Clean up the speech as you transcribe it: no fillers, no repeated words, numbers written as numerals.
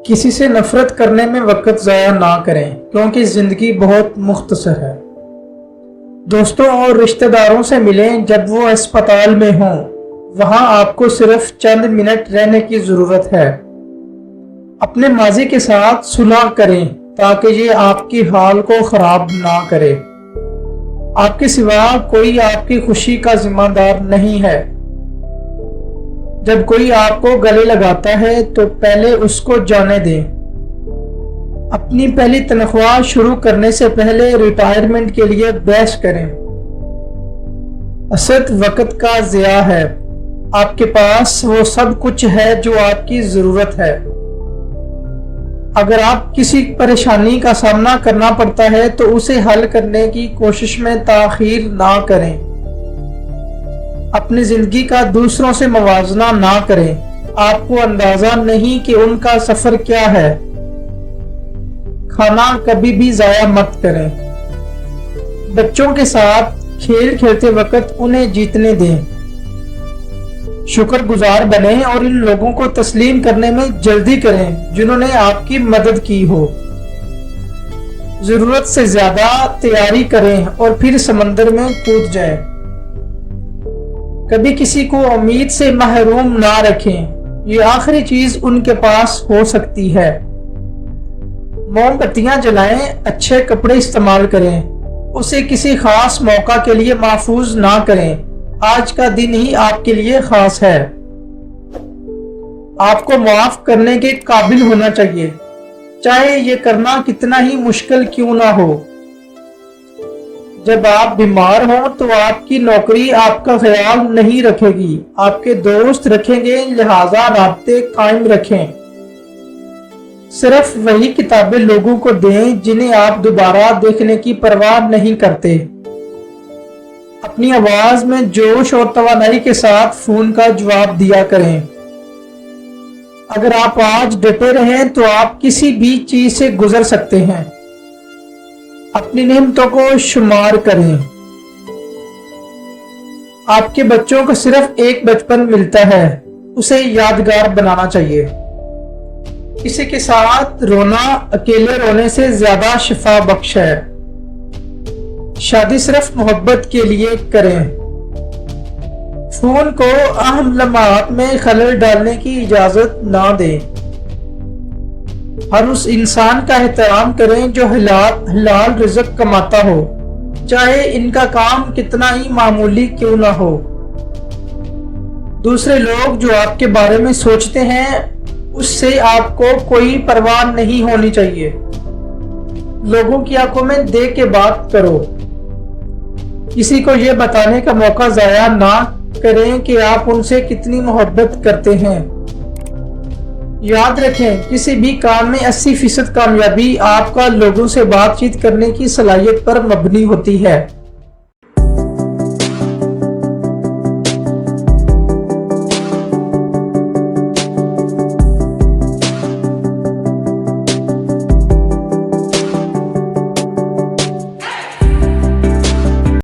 किसी से नफरत करने में वक्त ज़ाया ना करें क्योंकि ज़िंदगी बहुत मुख्तसर है। दोस्तों और रिश्तेदारों से मिलें जब वो अस्पताल में हों। वहाँ आपको सिर्फ चंद मिनट रहने की ज़रूरत है। अपने माजी के साथ सुलह करें ताकि ये आपकी हाल को ख़राब ना करे। आपके सिवा कोई आपकी खुशी का जिम्मेदार नहीं है। जब कोई आपको गले लगाता है तो पहले उसको जाने दें। अपनी पहली तनख्वाह शुरू करने से पहले रिटायरमेंट के लिए बहस करें। असद वक्त का ज़िया है। आपके पास वो सब कुछ है जो आपकी ज़रूरत है। अगर आप किसी परेशानी का सामना करना पड़ता है तो उसे हल करने की कोशिश में ताखीर ना करें। अपनी जिंदगी का दूसरों से मवाजना ना करें। आपको अंदाजा नहीं कि उनका सफर क्या है। खाना कभी भी जाया मत करें। बच्चों के साथ खेल खेलते वक्त उन्हें जीतने दें। शुक्रगुजार बनें और इन लोगों को तस्लीम करने में जल्दी करें जिन्होंने आपकी मदद की हो। जरूरत से ज्यादा तैयारी करें और फिर समंदर में कूद जाएं। कभी किसी को उम्मीद से महरूम ना रखें। ये आखिरी चीज उनके पास हो सकती है। मोमबत्तियां जलाएं, अच्छे कपड़े इस्तेमाल करें। उसे किसी खास मौका के लिए महफूज ना करें। आज का दिन ही आपके लिए खास है। आपको माफ करने के काबिल होना चाहिए, चाहे ये करना कितना ही मुश्किल क्यों ना हो। जब आप बीमार हो तो आपकी नौकरी आपका ख्याल नहीं रखेगी, आपके दोस्त रखेंगे, लिहाजा राब्ते कायम रखें। सिर्फ वही किताबें लोगों को दें जिन्हें आप दोबारा देखने की परवाह नहीं करते। अपनी आवाज में जोश और तवानाई के साथ फोन का जवाब दिया करें। अगर आप आज डटे रहें तो आप किसी भी चीज से गुजर सकते हैं। अपनी नेमतों को शुमार करें। आपके बच्चों को सिर्फ एक बचपन मिलता है, उसे यादगार बनाना चाहिए। किसी के साथ रोना अकेले रोने से ज्यादा शिफा बख्श है। शादी सिर्फ मोहब्बत के लिए करें। फोन को अहम लम्हात में खलल डालने की इजाजत ना दें। हर उस इंसान का एहतराम करें जो हलाल रिज़्क कमाता हो, चाहे इनका काम कितना ही मामूली क्यों ना हो। दूसरे लोग जो आपके बारे में सोचते हैं उससे आपको कोई परवाह नहीं होनी चाहिए। लोगों की आंखों में देख के बात करो। किसी को यह बताने का मौका जाया ना करें कि आप उनसे कितनी मोहब्बत करते हैं। याद रखें, किसी भी काम में 80% कामयाबी आपका लोगों से बातचीत करने की सलाहियत पर मबनी होती है।